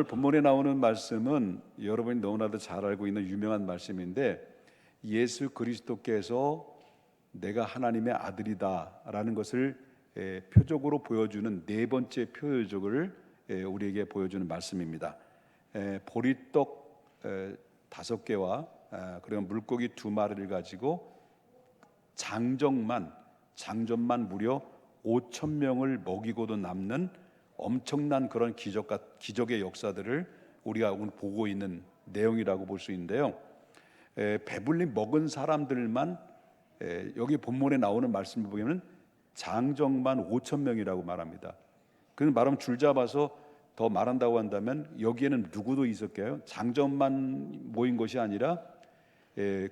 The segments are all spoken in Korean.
오늘 본문에 나오는 말씀은 여러분이 너무나도 잘 알고 있는 유명한 말씀인데, 예수 그리스도께서 내가 하나님의 아들이다라는 것을 표적으로 보여주는 네 번째 표적을 우리에게 보여주는 말씀입니다. 보리떡 5개와 그리고 물고기 2마리를 가지고 장정만 무려 5,000명을 먹이고도 남는 엄청난 그런 기적의 역사들을 우리가 오늘 보고 있는 내용이라고 볼 수 있는데요. 배불리 먹은 사람들만 여기 본문에 나오는 말씀을 보면 장정만 5,000명이라고 말합니다. 그는 말하면 줄 잡아서 더 말한다고 한다면 여기에는 누구도 있었게요? 장정만 모인 것이 아니라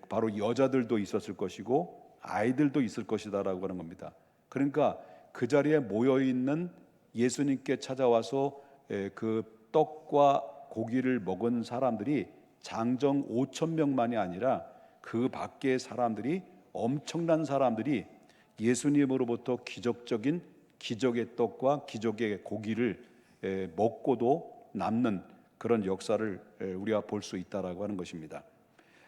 바로 여자들도 있었을 것이고 아이들도 있을 것이다라고 하는 겁니다. 그러니까 그 자리에 모여있는 예수님께 찾아와서 그 떡과 고기를 먹은 사람들이 장정 5,000명만이 아니라 그 밖의 사람들이, 엄청난 사람들이 예수님으로부터 기적적인 기적의 떡과 기적의 고기를 먹고도 남는 그런 역사를 우리가 볼 수 있다라고 하는 것입니다.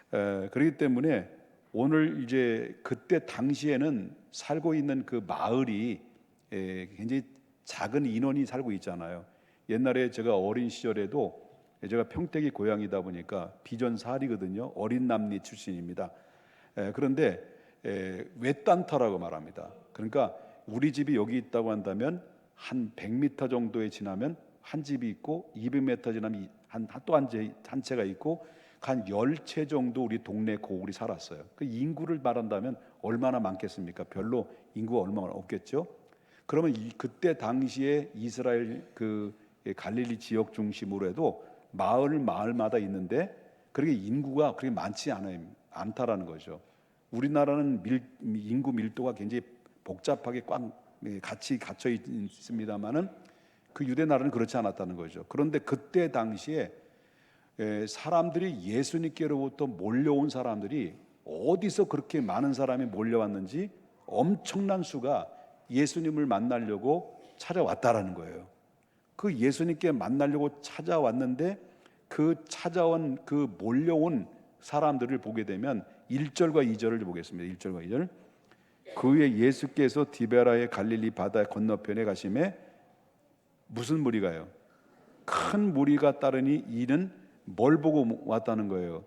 그렇기 때문에 오늘 이제 그때 당시에는 살고 있는 그 마을이 굉장히 작은 인원이 살고 있잖아요. 옛날에 제가 어린 시절에도, 제가 평택이 고향이다 보니까 비전사리거든요. 어린 남리 출신입니다. 그런데 외딴터라고 말합니다. 그러니까 우리 집이 여기 있다고 한다면 한 100m 정도에 지나면 한 집이 있고, 200m 지나면 또 한 채가 있고, 한 10채 정도 우리 동네 고을이 살았어요. 그 인구를 말한다면 얼마나 많겠습니까? 별로 인구가 얼마나 없겠죠. 그러면 그때 당시에 이스라엘 그 갈릴리 지역 중심으로 해도 마을마다 있는데 그렇게 인구가 그렇게 많지 않다라는 거죠. 우리나라는 인구 밀도가 굉장히 복잡하게 같이 갇혀 있습니다만은 그 유대 나라는 그렇지 않았다는 거죠. 그런데 그때 당시에 사람들이 예수님께로부터 몰려온 사람들이 어디서 그렇게 많은 사람이 몰려왔는지 엄청난 수가 예수님을 만나려고 찾아왔다라는 거예요. 그 예수님께 만나려고 찾아왔는데 그 찾아온 그 몰려온 사람들을 보게 되면 1절과 2절을 보겠습니다. 1절과 2절. 그 후에 예수께서 디베라의 갈릴리 바다 건너편에 가심에 무슨 무리가요? 큰 무리가 따르니 이는 뭘 보고 왔다는 거예요?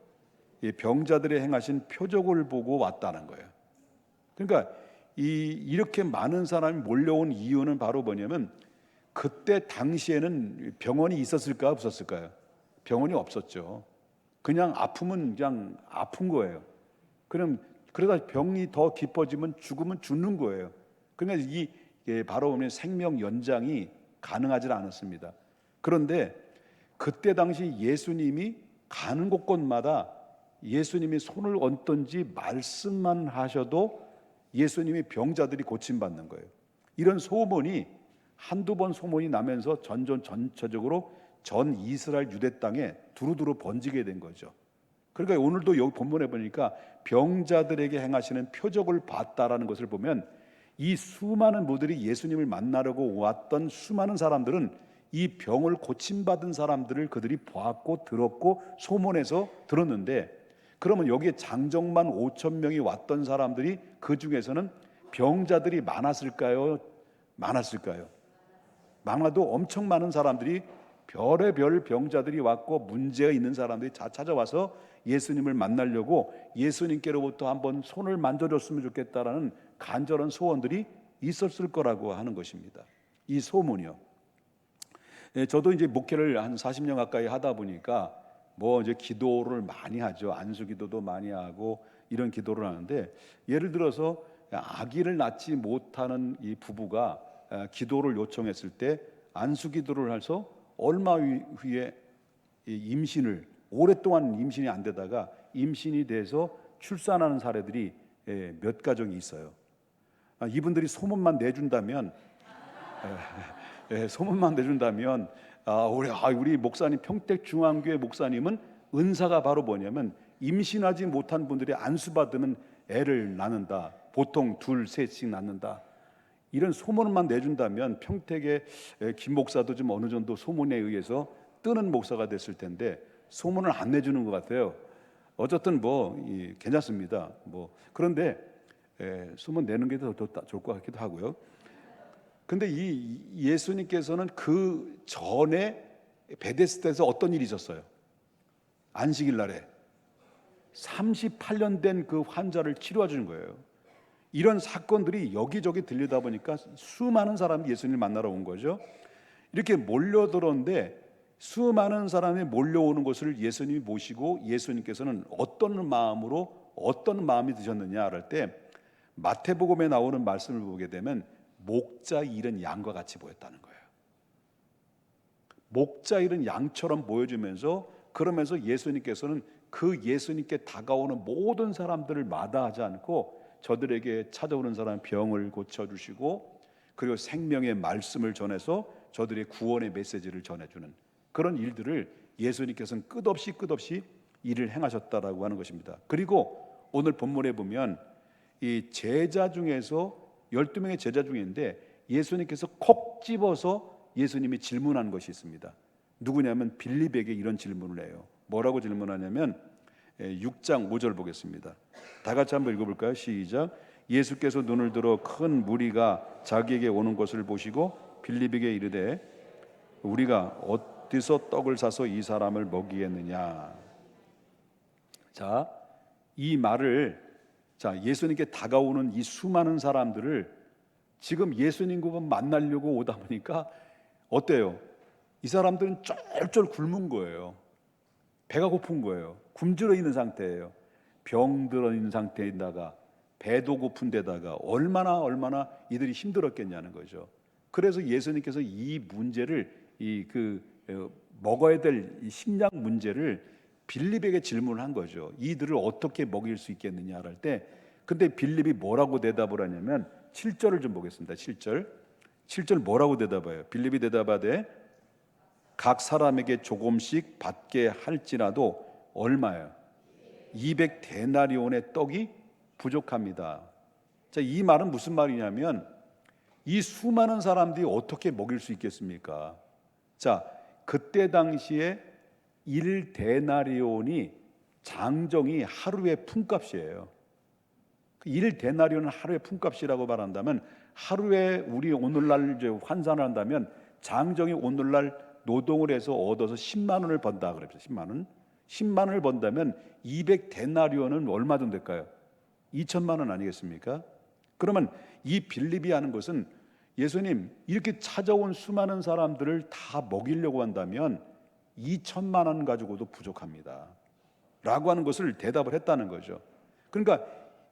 병자들의 행하신 표적을 보고 왔다는 거예요. 그러니까 이렇게 많은 사람이 몰려온 이유는 바로 뭐냐면, 그때 당시에는 병원이 있었을까 없었을까요? 병원이 없었죠. 그냥 아프면 그냥 아픈 거예요. 그러다 병이 더 깊어지면 죽으면 죽는 거예요. 그러니까 바로 생명 연장이 가능하지 않았습니다. 그런데 그때 당시 예수님이 가는 곳곳마다 예수님이 손을 얹든지 말씀만 하셔도 예수님이 병자들이 고침받는 거예요. 이런 소문이 한두 번 소문이 나면서 전체적으로 전 이스라엘 유대 땅에 두루두루 번지게 된 거죠. 그러니까 오늘도 여기 본문에 보니까 병자들에게 행하시는 표적을 봤다라는 것을 보면, 이 수많은 무들이 예수님을 만나려고 왔던 수많은 사람들은 이 병을 고침받은 사람들을 그들이 보았고 들었고 소문에서 들었는데, 그러면 여기에 장정만 5,000명이 왔던 사람들이 그 중에서는 병자들이 많았을까요? 많아도 엄청 많은 사람들이, 별의별 병자들이 왔고 문제가 있는 사람들이 다 찾아와서 예수님을 만나려고 예수님께로부터 한번 손을 만져줬으면 좋겠다라는 간절한 소원들이 있었을 거라고 하는 것입니다. 이 소문이요. 저도 이제 목회를 한 40년 가까이 하다 보니까 이제 기도를 많이 하죠. 안수기도도 많이 하고 이런 기도를 하는데, 예를 들어서 아기를 낳지 못하는 이 부부가 기도를 요청했을 때 안수기도를 해서 얼마 후에 임신을, 오랫동안 임신이 안 되다가 임신이 돼서 출산하는 사례들이 몇 가정이 있어요. 이분들이 소문만 내준다면 우리 목사님, 평택중앙교회 목사님은 은사가 바로 뭐냐면, 임신하지 못한 분들이 안수받으면 애를 낳는다, 보통 2, 3씩 낳는다, 이런 소문만 내준다면 평택의 김 목사도 좀 어느 정도 소문에 의해서 뜨는 목사가 됐을 텐데 소문을 안 내주는 것 같아요. 어쨌든 괜찮습니다. 그런데 소문 내는 게 더 좋을 것 같기도 하고요. 근데 이 예수님께서는 그 전에 베데스다에서 어떤 일이 있었어요? 안식일 날에 38년 된 그 환자를 치료해 주는 거예요. 이런 사건들이 여기저기 들리다 보니까 수많은 사람이 예수님을 만나러 온 거죠. 이렇게 몰려들었는데 수많은 사람이 몰려오는 것을 예수님이 보시고 예수님께서는 어떤 마음이 드셨느냐 할 때 마태복음에 나오는 말씀을 보게 되면 목자 잃은 양과 같이 보였다는 거예요. 목자 잃은 양처럼 보여주면서 그러면서 예수님께서는 그 예수님께 다가오는 모든 사람들을 마다하지 않고 저들에게 찾아오는 사람 병을 고쳐주시고 그리고 생명의 말씀을 전해서 저들의 구원의 메시지를 전해주는 그런 일들을 예수님께서는 끝없이 일을 행하셨다라고 하는 것입니다. 그리고 오늘 본문에 보면 이 제자 중에서 12명의 제자 중인데 예수님께서 콕 집어서 예수님이 질문한 것이 있습니다. 누구냐면 빌립에게 이런 질문을 해요. 뭐라고 질문하냐면 6장 5절 보겠습니다. 다 같이 한번 읽어볼까요? 시작. 예수께서 눈을 들어 큰 무리가 자기에게 오는 것을 보시고 빌립에게 이르되 우리가 어디서 떡을 사서 이 사람을 먹이겠느냐. 자, 이 말을 예수님께 다가오는 이 수많은 사람들을 지금 예수님과 만나려고 오다 보니까 어때요? 이 사람들은 쫄쫄 굶은 거예요. 배가 고픈 거예요. 굶주려 있는 상태예요. 병들어 있는 상태에다가 배도 고픈 데다가 얼마나 이들이 힘들었겠냐는 거죠. 그래서 예수님께서 이 문제를 먹어야 될 이 식량 문제를 빌립에게 질문을 한 거죠. 이들을 어떻게 먹일 수 있겠느냐 할 때 근데 빌립이 뭐라고 대답을 하냐면 7절을 좀 보겠습니다. 7절 뭐라고 대답해요? 빌립이 대답하되 각 사람에게 조금씩 받게 할지라도 얼마예요? 200데나리온의 떡이 부족합니다. 자, 이 말은 무슨 말이냐면 이 수많은 사람들이 어떻게 먹일 수 있겠습니까? 자, 그때 당시에 1데나리온이 장정이 하루의 품값이에요. 1데나리온은 하루의 품값이라고 말한다면 하루에 우리 오늘날 환산을 한다면 장정이 오늘날 노동을 해서 얻어서 10만 원을 번다 그랬죠. 10만 원을 번다면 200데나리온은 얼마 정도 될까요? 2천만 원 아니겠습니까? 그러면 이 빌립이 하는 것은 예수님 이렇게 찾아온 수많은 사람들을 다 먹이려고 한다면 2천만 원 가지고도 부족합니다 라고 하는 것을 대답을 했다는 거죠. 그러니까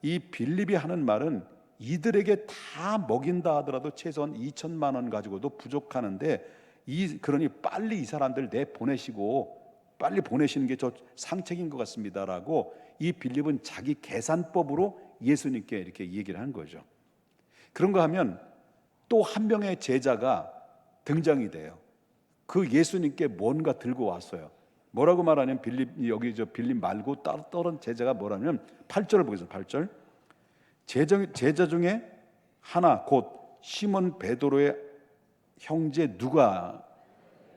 이 빌립이 하는 말은 이들에게 다 먹인다 하더라도 최소한 2천만 원 가지고도 부족하는데 그러니 빨리 이 사람들 내보내시고 빨리 보내시는 게 저 상책인 것 같습니다라고 이 빌립은 자기 계산법으로 예수님께 이렇게 얘기를 한 거죠. 그런가 하면 또 한 명의 제자가 등장이 돼요. 그 예수님께 뭔가 들고 왔어요. 뭐라고 말하냐면 빌립 말고 다른 제자가 뭐라냐면 8절을 보겠습니다. 8절. 제자 중에 하나 곧 시몬 베드로의 형제 누가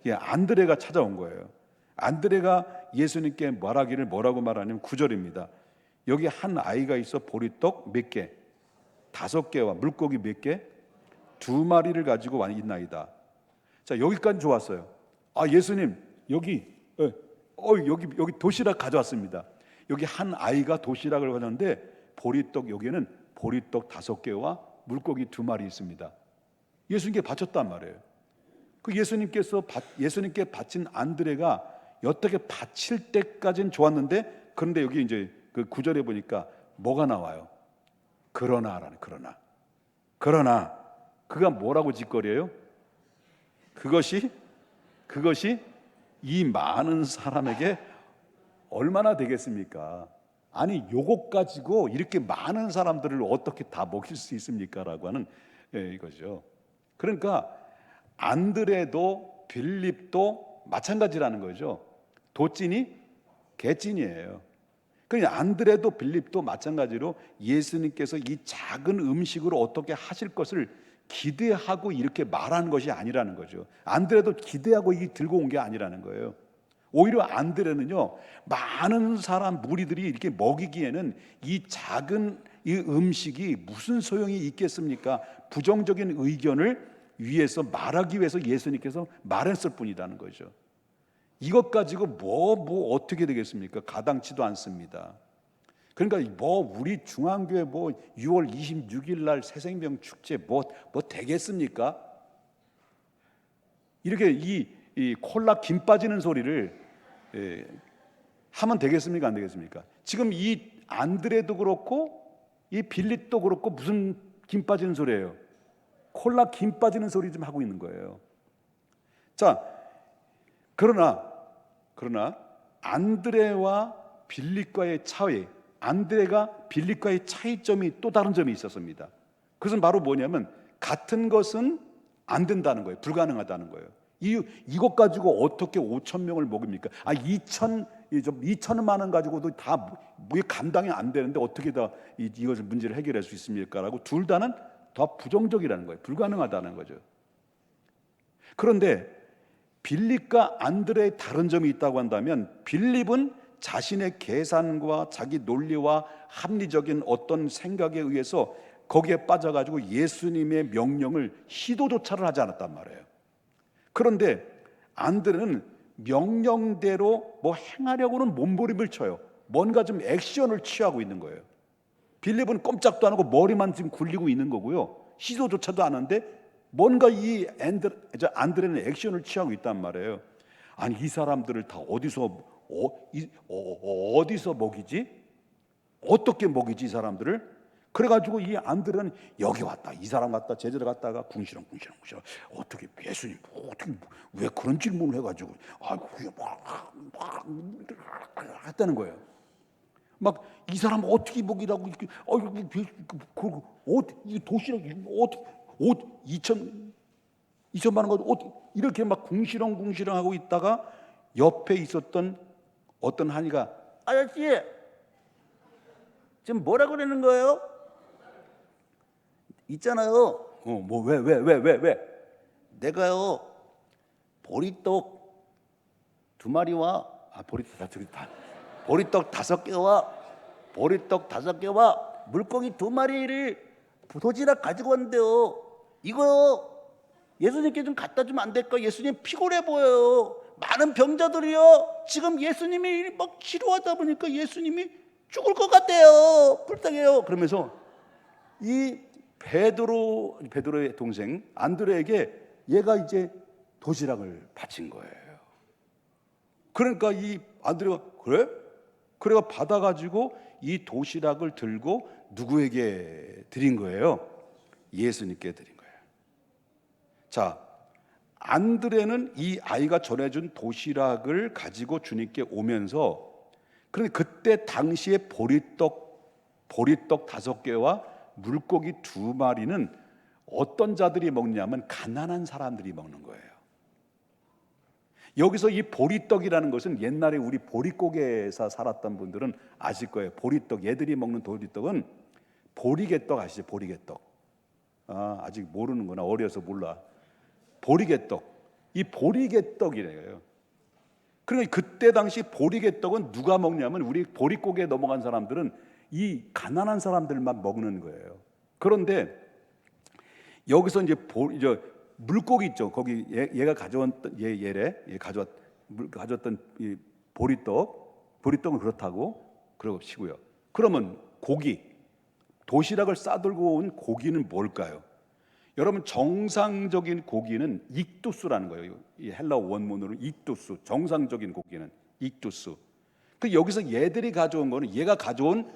안드레가 찾아온 거예요. 안드레가 예수님께 말하기를 뭐라고 말하냐면 9절입니다. 여기 한 아이가 있어 보리떡 몇 개? 5개와 물고기 몇 개? 2마리를 가지고 와 있나이다. 자, 여기까지 좋았어요. 아, 예수님 여기 도시락 가져왔습니다. 여기 한 아이가 도시락을 가져왔는데 여기에는 보리떡 5개와 물고기 2마리 있습니다. 예수님께 바쳤단 말이에요. 그 예수님께 바친 안드레가 여태까지 바칠 때까지는 좋았는데 그런데 여기 이제 그 9절에 보니까 뭐가 나와요? 그러나 그가 뭐라고 짓거려요? 그것이 이 많은 사람에게 얼마나 되겠습니까? 아니 요것 가지고 이렇게 많은 사람들을 어떻게 다 먹일 수 있습니까? 라고 하는 이거죠. 그러니까 안드레도 빌립도 마찬가지라는 거죠. 도찐이 개찐이에요. 그러니까 안드레도 빌립도 마찬가지로 예수님께서 이 작은 음식으로 어떻게 하실 것을 기대하고 이렇게 말하는 것이 아니라는 거죠. 안드레도 기대하고 이 들고 온 게 아니라는 거예요. 오히려 안드레는요, 많은 사람 무리들이 이렇게 먹이기에는 이 작은 이 음식이 무슨 소용이 있겠습니까? 부정적인 의견을 위해서 말하기 위해서 예수님께서 말했을 뿐이라는 거죠. 이것 가지고 뭐 어떻게 되겠습니까? 가당치도 않습니다. 그러니까 우리 중앙교회 6월 26일 날 새생명 축제 뭐 되겠습니까? 이렇게 이 콜라 김 빠지는 소리를 하면 되겠습니까? 안 되겠습니까? 지금 이 안드레도 그렇고 이 빌립도 그렇고 무슨 김 빠지는 소리예요? 콜라 김 빠지는 소리 좀 하고 있는 거예요. 자, 그러나 안드레와 빌립과의 차이, 안드레가 빌립과의 차이점이 또 다른 점이 있었습니다. 그것은 바로 뭐냐면 같은 것은 안 된다는 거예요. 불가능하다는 거예요. 이것 가지고 어떻게 5천 명을 먹입니까? 2천만 원 가지고도 다 감당이 안 되는데 어떻게 다 이것을 문제를 해결할 수 있습니까라고 둘 다는 더 부정적이라는 거예요. 불가능하다는 거죠. 그런데 빌립과 안드레의 다른 점이 있다고 한다면 빌립은 자신의 계산과 자기 논리와 합리적인 어떤 생각에 의해서 거기에 빠져가지고 예수님의 명령을 시도조차를 하지 않았단 말이에요. 그런데 안드레는 명령대로 행하려고는 몸부림을 쳐요. 뭔가 좀 액션을 취하고 있는 거예요. 빌립은 꼼짝도 안 하고 머리만 지금 굴리고 있는 거고요. 시도조차도 안 하는데 뭔가 이 안드레는 액션을 취하고 있단 말이에요. 아니, 이 사람들을 다 어디서 먹이지? 어떻게 먹이지 이 사람들을? 그래가지고 이 안드레는 여기 왔다 이 사람 갔다 제자들 갔다가 궁시렁 어떻게 예수님 어떻게 왜 그런 질문을 해가지고 했다는 거예요. 막 이 사람 어떻게 먹이라고 이렇게 이 도시락 어떻게 2천만 원 어떻게 이렇게 막 궁시렁 하고 있다가 옆에 있었던 어떤 한이가 아저씨 지금 뭐라 그러는 거예요? 있잖아요. 왜? 내가요 보리떡 2마리와 보리떡 5개와 보리떡 5개와 물고기 2마리를 도시락 가지고 왔는데요. 이거 예수님께 좀 갖다 주면 안 될까? 예수님 피곤해 보여요. 많은 병자들이요. 지금 예수님이 막 치료하다 보니까 예수님이 죽을 것 같대요. 불쌍해요. 그러면서 이 베드로의 동생 안드레에게 얘가 이제 도시락을 바친 거예요. 그러니까 이 안드레가 그래가 받아가지고 이 도시락을 들고 누구에게 드린 거예요? 예수님께 드린 거예요. 자, 안드레는 이 아이가 전해준 도시락을 가지고 주님께 오면서 그런데 그때 당시에 보리떡 5개와 물고기 2마리는 어떤 자들이 먹냐면 가난한 사람들이 먹는 거예요. 여기서 이 보리떡이라는 것은 옛날에 우리 보릿고개에서 살았던 분들은 아실 거예요. 보리떡, 얘들이 먹는 보리떡은 보리개떡 아시죠? 보리개떡. 아직 모르는구나. 어려서 몰라. 보리개떡. 이 보리개떡이래요. 그러니까 그때 당시 보리개떡은 누가 먹냐면 우리 보릿고개에 넘어간 사람들은 이 가난한 사람들만 먹는 거예요. 그런데 여기서 이제 물고기 있죠. 거기 얘가 가져왔던 가져왔던 이 보리떡은 그렇다고 그러고 치고요. 그러면 도시락을 싸들고 온 고기는 뭘까요? 여러분, 정상적인 고기는 익두스라는 거예요. 이 헬라어 원문으로 익두스, 정상적인 고기는 익두스. 그 여기서 얘들이 가져온 거는 얘가 가져온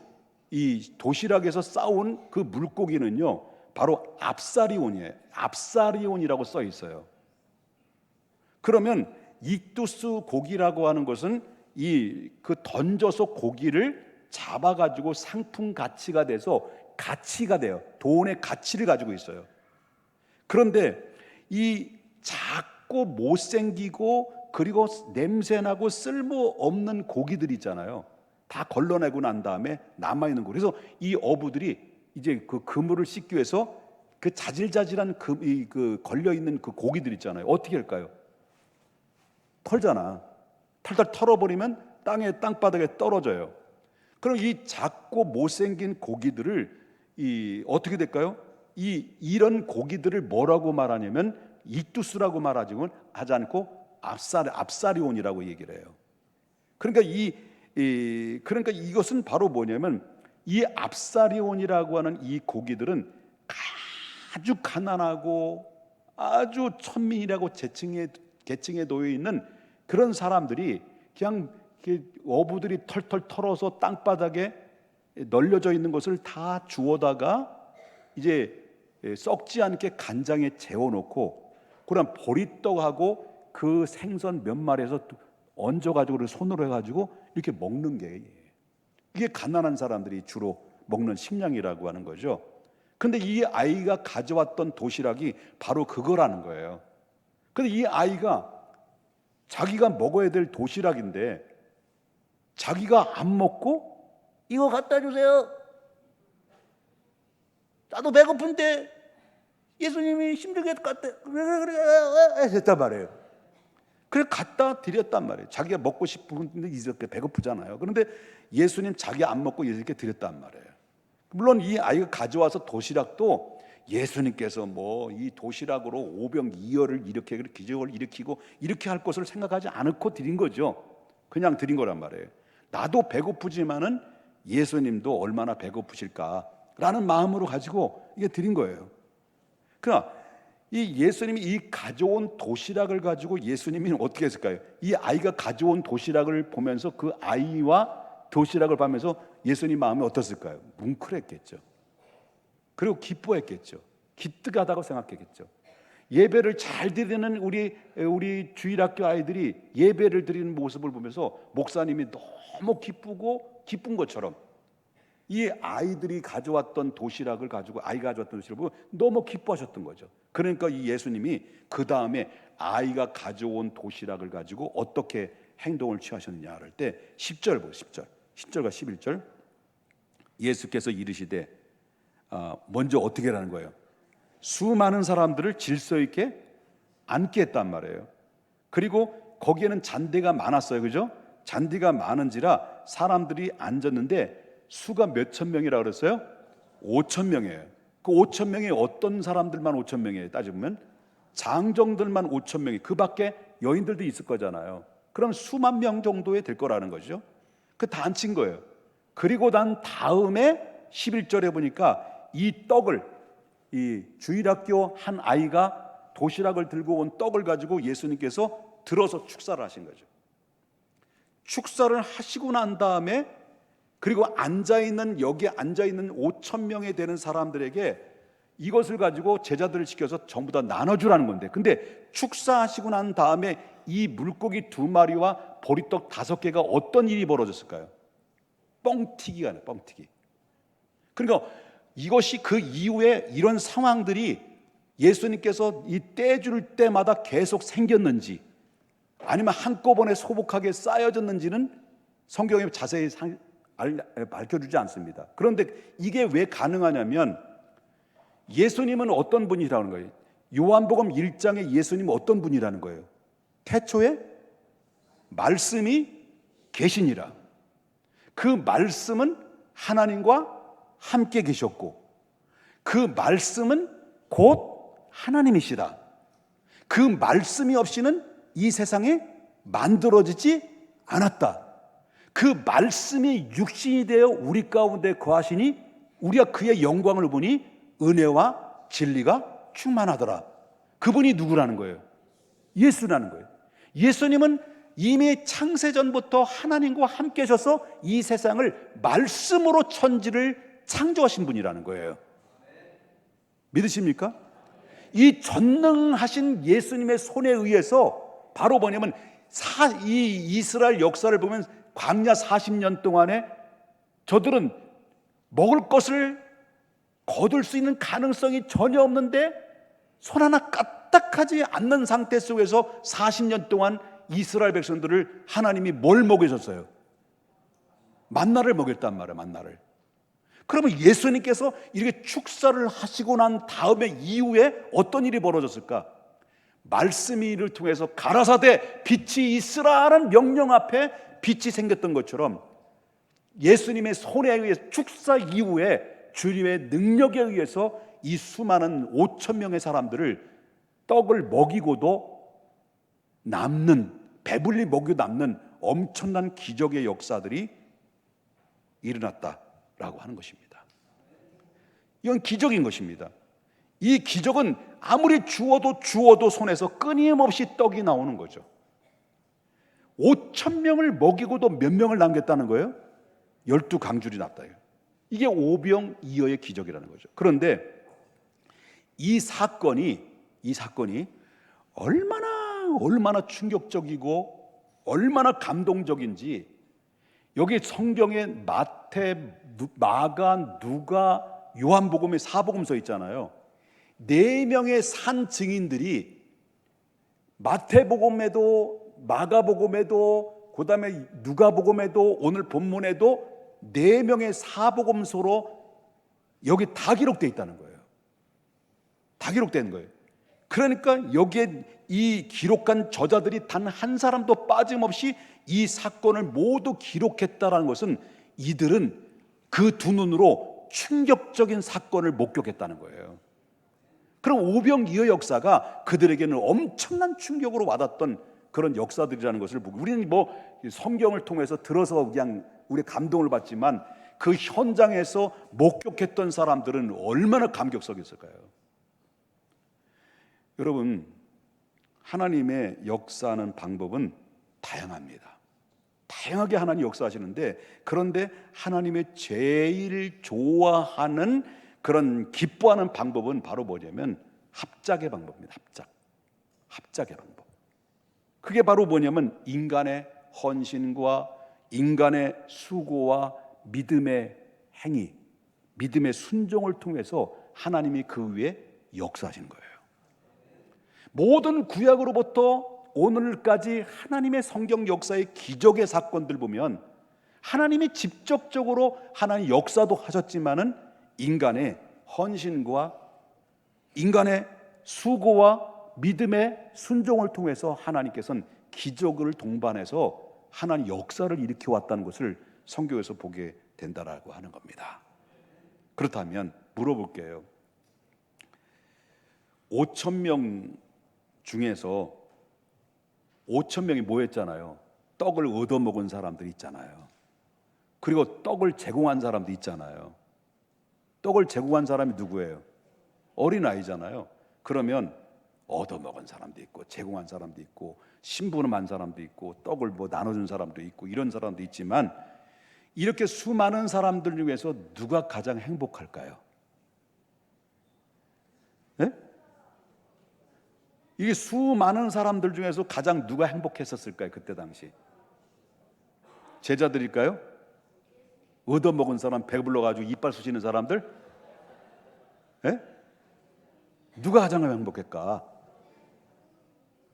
이 도시락에서 싸온 그 물고기는요, 바로 압사리온이에요. 압사리온이라고 써 있어요. 그러면 익두스 고기라고 하는 것은 그 던져서 고기를 잡아가지고 상품 가치가 돼서 가치가 돼요. 돈의 가치를 가지고 있어요. 그런데 이 작고 못생기고 그리고 냄새나고 쓸모없는 고기들 있잖아요. 다 걸러내고 난 다음에 남아있는 거. 그래서 이 어부들이 이제 그 그물을 씻기 위해서 그 자질자질한 그 걸려 있는 그 고기들 있잖아요. 어떻게 할까요? 털잖아. 털털 털어버리면 땅바닥에 떨어져요. 그럼 이 작고 못생긴 고기들을 어떻게 될까요? 이런 고기들을 뭐라고 말하냐면 이투스라고 하지 않고 압사리온이라고 얘기를 해요. 그러니까 그러니까 이것은 바로 뭐냐면 이 압사리온이라고 하는 이 고기들은 아주 가난하고 아주 천민이라고 계층에 놓여 있는 그런 사람들이 그냥 어부들이 털털 털어서 땅바닥에 널려져 있는 것을 다 주워다가 이제 썩지 않게 간장에 재워놓고 그럼 보리떡하고 그 생선 몇 마리에서 얹어가지고 손으로 해가지고 이렇게 먹는 게 이게 가난한 사람들이 주로 먹는 식량이라고 하는 거죠. 근데 이 아이가 가져왔던 도시락이 바로 그거라는 거예요. 근데 이 아이가 자기가 먹어야 될 도시락인데 자기가 안 먹고 이거 갖다 주세요. 나도 배고픈데 예수님이 힘들게 갖다 그래 했단 말이에요. 그래 갖다 드렸단 말이에요. 자기가 먹고 싶은데 이렇게 배고프잖아요. 그런데 예수님 자기 안 먹고 예수님께 드렸단 말이에요. 물론 이 아이가 가져와서 도시락도 예수님께서 뭐 이 도시락으로 오병이어를 이렇게 기적을 일으키고 이렇게 할 것을 생각하지 않고 드린 거죠. 그냥 드린 거란 말이에요. 나도 배고프지만은 예수님도 얼마나 배고프실까라는 마음으로 가지고 이게 드린 거예요. 그러니까 이 예수님이 이 가져온 도시락을 가지고 예수님이 어떻게 했을까요? 이 아이가 가져온 도시락을 보면서 그 아이와 도시락을 보면서 예수님 마음이 어떻을까요? 뭉클했겠죠. 그리고 기뻐했겠죠. 기특하다고 생각했겠죠. 예배를 잘 드리는 우리 주일학교 아이들이 예배를 드리는 모습을 보면서 목사님이 너무 기쁘고 기쁜 것처럼 이 아이들이 가져왔던 도시락을 가지고 아이가 가져왔던 도시락을 보고 너무 기뻐하셨던 거죠. 그러니까 이 예수님이 그 다음에 아이가 가져온 도시락을 가지고 어떻게 행동을 취하셨느냐 할 때 10절 보세요. 10절과 11절 예수께서 이르시되 먼저 어떻게 하라는 거예요? 수많은 사람들을 질서 있게 앉게 했단 말이에요. 그리고 거기에는 잔디가 많았어요. 그죠? 잔디가 많은지라 사람들이 앉았는데 수가 몇천 명이라고 그랬어요? 5천 명이에요. 그 5천 명이 어떤 사람들만 5천 명이에요? 따지면 장정들만 5천 명이, 그 밖에 여인들도 있을 거잖아요. 그럼 수만 명 정도에 될 거라는 거죠. 그 다 앉힌 거예요. 그리고 난 다음에 11절에 보니까 이 떡을, 이 주일학교 한 아이가 도시락을 들고 온 떡을 가지고 예수님께서 들어서 축사를 하신 거죠. 축사를 하시고 난 다음에 그리고 여기에 앉아있는 5천 명에 되는 사람들에게 이것을 가지고 제자들을 시켜서 전부 다 나눠주라는 건데, 근데 축사하시고 난 다음에 이 물고기 2마리와 보리떡 5개가 어떤 일이 벌어졌을까요? 뻥튀기가 나요. 뻥튀기. 그러니까 이것이 그 이후에 이런 상황들이 예수님께서 이 떼줄 때마다 계속 생겼는지 아니면 한꺼번에 소복하게 쌓여졌는지는 성경에 자세히 밝혀주지 않습니다. 그런데 이게 왜 가능하냐면 예수님은 어떤 분이라는 거예요? 요한복음 1장에 예수님은 어떤 분이라는 거예요? 태초에 말씀이 계시니라. 그 말씀은 하나님과 함께 계셨고 그 말씀은 곧 하나님이시라. 그 말씀이 없이는 이 세상에 만들어지지 않았다. 그 말씀이 육신이 되어 우리 가운데 거하시니 우리가 그의 영광을 보니 은혜와 진리가 충만하더라. 그분이 누구라는 거예요? 예수라는 거예요. 예수님은 이미 창세전부터 하나님과 함께 하셔서 이 세상을 말씀으로 천지를 창조하신 분이라는 거예요. 믿으십니까? 이 전능하신 예수님의 손에 의해서 바로 뭐냐면 이 이스라엘 역사를 보면 광야 40년 동안에 저들은 먹을 것을 거둘 수 있는 가능성이 전혀 없는데 손 하나 까딱하지 않는 상태 속에서 40년 동안 이스라엘 백성들을 하나님이 뭘 먹여줬어요? 만나를 먹였단 말이에요. 만나를. 그러면 예수님께서 이렇게 축사를 하시고 난 다음에 이후에 어떤 일이 벌어졌을까? 말씀이 이를 통해서 가라사대 빛이 있으라는 명령 앞에 빛이 생겼던 것처럼 예수님의 손에 의해 축사 이후에 주님의 능력에 의해서 이 수많은 5천 명의 사람들을 떡을 먹이고도 남는, 배불리 먹여 남는 엄청난 기적의 역사들이 일어났다라고 하는 것입니다. 이건 기적인 것입니다. 이 기적은 아무리 주워도 손에서 끊임없이 떡이 나오는 거죠. 5천 명을 먹이고도 몇 명을 남겼다는 거예요? 12강줄이 났다. 이게 오병이어의 기적이라는 거죠. 그런데 이 사건이 얼마나 충격적이고 얼마나 감동적인지 여기 성경에 마태, 마가, 누가, 요한복음의 사복음서 있잖아요. 4명의 산 증인들이 마태복음에도 마가복음에도 그다음에 누가복음에도 오늘 본문에도 4명의 사복음서로 여기 다 기록되어 있다는 거예요. 다 기록된 거예요. 그러니까 여기에 이 기록한 저자들이 단 한 사람도 빠짐없이 이 사건을 모두 기록했다는 것은 이들은 그 두 눈으로 충격적인 사건을 목격했다는 거예요. 그럼 오병이어 역사가 그들에게는 엄청난 충격으로 와닿던 그런 역사들이라는 것을 보고, 우리는 뭐 성경을 통해서 들어서 그냥 우리 감동을 받지만 그 현장에서 목격했던 사람들은 얼마나 감격스러웠을까요? 여러분, 하나님의 역사하는 방법은 다양합니다. 다양하게 하나님 역사하시는데, 그런데 하나님의 제일 좋아하는 그런 기뻐하는 방법은 바로 뭐냐면 합작의 방법입니다. 합작의 방법. 그게 바로 뭐냐면 인간의 헌신과 인간의 수고와 믿음의 행위, 믿음의 순종을 통해서 하나님이 그 위에 역사하시는 거예요. 모든 구약으로부터 오늘까지 하나님의 성경 역사의 기적의 사건들 보면 하나님이 직접적으로 하나님 역사도 하셨지만은 인간의 헌신과 인간의 수고와 믿음의 순종을 통해서 하나님께서는 기적을 동반해서 하나님 역사를 일으켜 왔다는 것을 성경에서 보게 된다라고 하는 겁니다. 그렇다면 물어볼게요. 5천 명 중에서 5천 명이 모였잖아요. 떡을 얻어먹은 사람들 있잖아요. 그리고 떡을 제공한 사람도 있잖아요. 떡을 제공한 사람이 누구예요? 어린아이잖아요. 그러면 얻어먹은 사람도 있고 제공한 사람도 있고 심부름한 사람도 있고 떡을 뭐 나눠준 사람도 있고 이런 사람도 있지만, 이렇게 수많은 사람들 중에서 누가 가장 행복할까요? 네? 이게 수많은 사람들 중에서 가장 누가 행복했었을까요? 그때 당시 제자들일까요? 얻어먹은 사람, 배불러가지고 이빨 쑤시는 사람들? 네? 누가 가장 행복할까?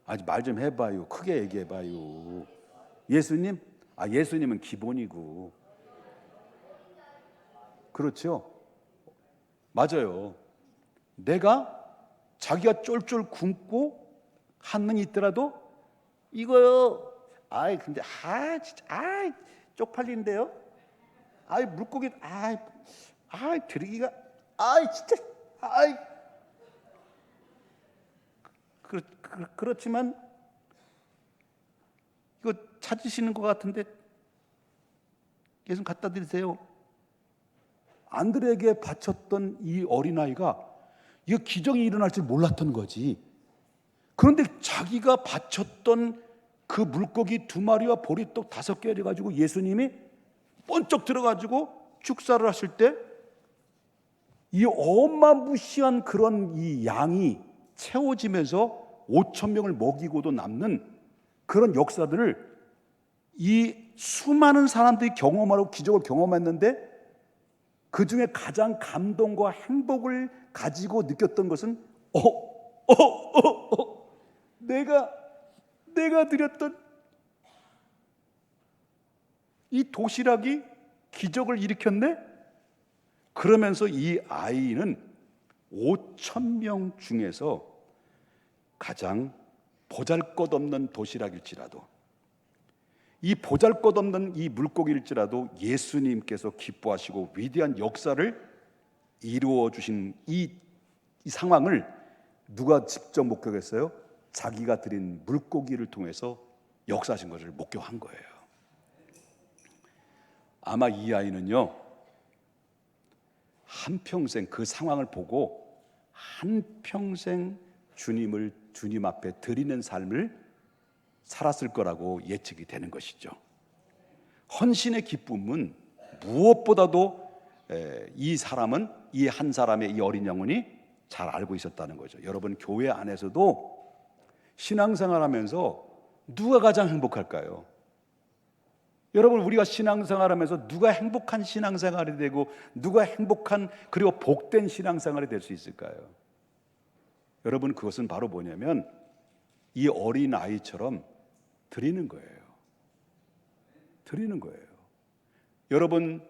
아직 말 좀 해봐요. 크게 얘기해봐요. 예수님? 예수님은 기본이고. 그렇죠? 맞아요. 내가 자기가 쫄쫄 굶고 한눈 있더라도 이거요. 근데 진짜 쪽팔린데요. 물고기 드리기가 진짜 그렇지만 이거 찾으시는 것 같은데 예수님 갖다 드리세요. 안드레에게 바쳤던 이 어린아이가 이거 기적이 일어날 줄 몰랐던 거지. 그런데 자기가 바쳤던 그 물고기 2마리와 보리떡 5개를 가지고 예수님이 번쩍 들어가지고 축사를 하실 때 이 어마무시한 그런 이 양이 채워지면서 5천 명을 먹이고도 남는 그런 역사들을 이 수많은 사람들이 경험하고 기적을 경험했는데, 그 중에 가장 감동과 행복을 가지고 느꼈던 것은 내가 드렸던 이 도시락이 기적을 일으켰네? 그러면서 이 아이는 5천 명 중에서 가장 보잘것없는 도시락일지라도, 이 보잘것없는 이 물고기일지라도 예수님께서 기뻐하시고 위대한 역사를 이루어 주신 이 상황을 누가 직접 목격했어요? 자기가 드린 물고기를 통해서 역사하신 것을 목격한 거예요. 아마 이 아이는요, 한평생 그 상황을 보고 한평생 주님 앞에 드리는 삶을 살았을 거라고 예측이 되는 것이죠. 헌신의 기쁨은 무엇보다도 이 한 사람의 이 어린 영혼이 잘 알고 있었다는 거죠. 여러분, 교회 안에서도 신앙생활하면서 누가 가장 행복할까요? 여러분, 우리가 신앙생활하면서 누가 행복한 신앙생활이 되고 누가 행복한 그리고 복된 신앙생활이 될 수 있을까요? 여러분, 그것은 바로 뭐냐면 이 어린 아이처럼 드리는 거예요. 드리는 거예요. 여러분,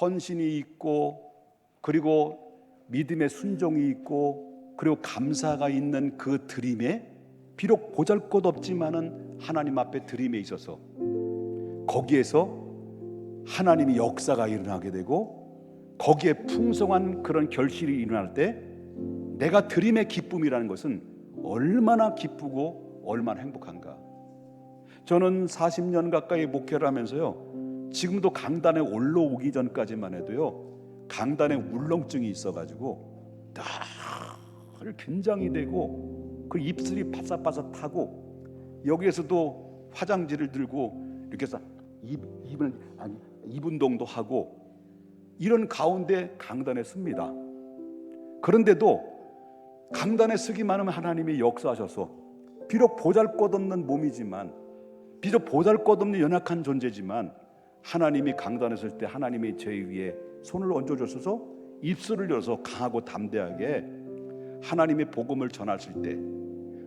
헌신이 있고 그리고 믿음의 순종이 있고 그리고 감사가 있는 그 드림에, 비록 보잘것없지만은 하나님 앞에 드림에 있어서 거기에서 하나님의 역사가 일어나게 되고 거기에 풍성한 그런 결실이 일어날 때 내가 드림의 기쁨이라는 것은 얼마나 기쁘고 얼마나 행복한가. 저는 40년 가까이 목회를 하면서요, 지금도 강단에 올라오기 전까지만 해도요, 강단에 울렁증이 있어가지고 늘 긴장이 되고 그 입술이 바삭바삭하고 여기에서도 화장지를 들고 이렇게 해서 입 운동도 하고 이런 가운데 강단에 섭니다. 그런데도 강단에 서기만 하면 하나님이 역사하셔서 비록 보잘것없는 몸이지만, 비록 보잘것없는 연약한 존재지만 하나님이 강단에 설 때 하나님이 제 위에 손을 얹어주셔서 입술을 열어서 강하고 담대하게 하나님의 복음을 전하실 때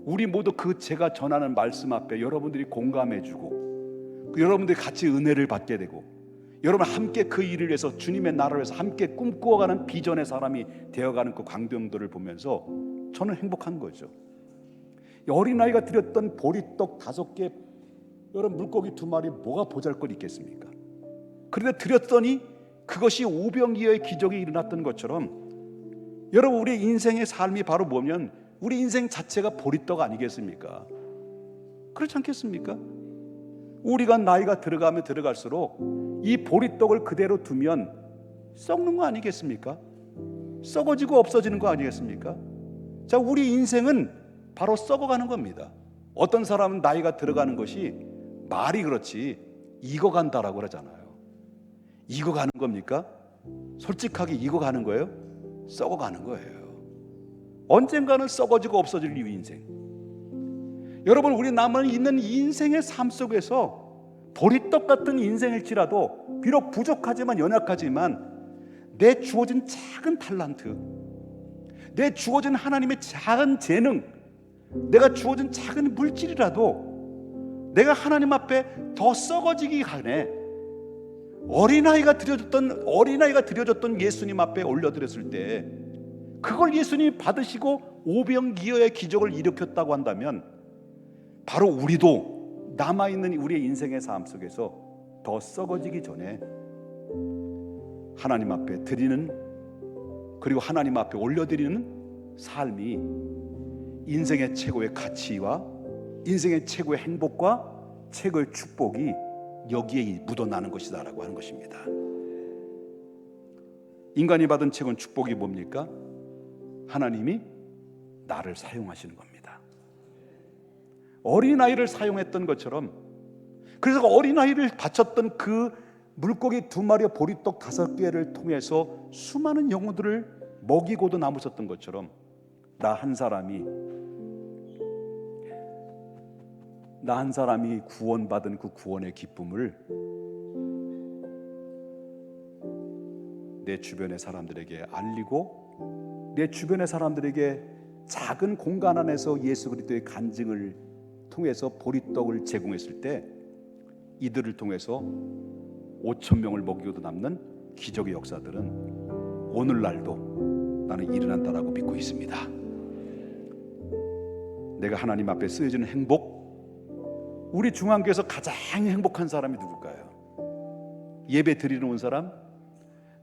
우리 모두 그 제가 전하는 말씀 앞에 여러분들이 공감해주고 여러분들이 같이 은혜를 받게 되고 여러분 함께 그 일을 위해서 주님의 나라를 위해서 함께 꿈꾸어가는 비전의 사람이 되어가는 그 광경들을 보면서 저는 행복한 거죠. 어린아이가 드렸던 보리떡 5개, 여러분 물고기 2마리 뭐가 보잘것 있겠습니까? 그런데 드렸더니 그것이 오병이어의 기적이 일어났던 것처럼 여러분, 우리 인생의 삶이 바로 뭐냐면 우리 인생 자체가 보리떡 아니겠습니까? 그렇지 않겠습니까? 우리가 나이가 들어가면 들어갈수록 이 보리떡을 그대로 두면 썩는 거 아니겠습니까? 썩어지고 없어지는 거 아니겠습니까? 자, 우리 인생은 바로 썩어가는 겁니다. 어떤 사람은 나이가 들어가는 것이 말이 그렇지 익어간다라고 그러잖아요. 익어가는 겁니까? 솔직하게 익어가는 거예요? 썩어가는 거예요. 언젠가는 썩어지고 없어질 이 인생. 여러분, 우리 남은 있는 인생의 삶 속에서 보리떡 같은 인생일지라도 비록 부족하지만 연약하지만 내 주어진 작은 탤런트, 내 주어진 하나님의 작은 재능, 내가 주어진 작은 물질이라도 내가 하나님 앞에 더 썩어지기 전에 어린아이가 드려줬던 예수님 앞에 올려드렸을 때 그걸 예수님이 받으시고 오병이어의 기적을 일으켰다고 한다면 바로 우리도 남아있는 우리의 인생의 삶 속에서 더 썩어지기 전에 하나님 앞에 드리는, 그리고 하나님 앞에 올려드리는 삶이 인생의 최고의 가치와 인생의 최고의 행복과 최고의 축복이 여기에 묻어나는 것이다라고 하는 것입니다. 인간이 받은 최고의 축복이 뭡니까? 하나님이 나를 사용하시는 겁니다. 어린아이를 사용했던 것처럼, 그래서 어린아이를 바쳤던 그 물고기 2마리와 보리떡 5개를 통해서 수많은 영혼들을 먹이고도 남으셨던 것처럼 나 한 사람이 구원받은 그 구원의 기쁨을 내 주변의 사람들에게 알리고 내 주변의 사람들에게 작은 공간 안에서 예수 그리스도의 간증을 통해서 보리떡을 제공했을 때 이들을 통해서 5천 명을 먹이고도 남는 기적의 역사들은 오늘날도 나는 일어난다라고 믿고 있습니다. 내가 하나님 앞에 쓰여지는 행복, 우리 중앙교회에서 가장 행복한 사람이 누굴까요? 예배 드리러 온 사람?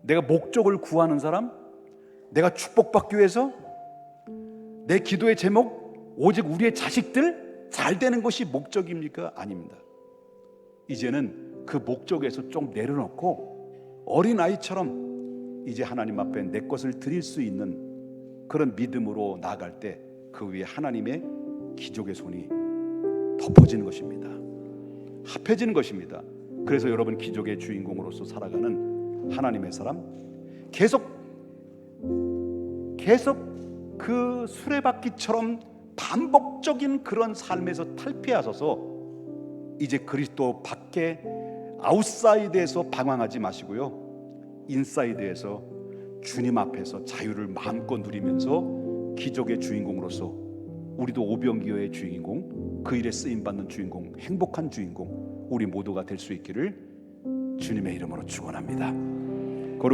내가 목적을 구하는 사람? 내가 축복받기 위해서? 내 기도의 제목 오직 우리의 자식들 잘 되는 것이 목적입니까? 아닙니다. 이제는 그 목적에서 좀 내려놓고 어린아이처럼 이제 하나님 앞에 내 것을 드릴 수 있는 그런 믿음으로 나아갈 때 그 위에 하나님의 기적의 손이 덮어지는 것입니다. 합해지는 것입니다. 그래서 여러분, 기적의 주인공으로서 살아가는 하나님의 사람, 계속 그 수레바퀴처럼 반복적인 그런 삶에서 탈피하셔서 이제 그리스도 밖에 아웃사이드에서 방황하지 마시고요, 인사이드에서 주님 앞에서 자유를 마음껏 누리면서 기적의 주인공으로서 우리도 오병기어의 주인공, 그 일에 쓰임받는 주인공, 행복한 주인공 우리 모두가 될 수 있기를 주님의 이름으로 축원합니다.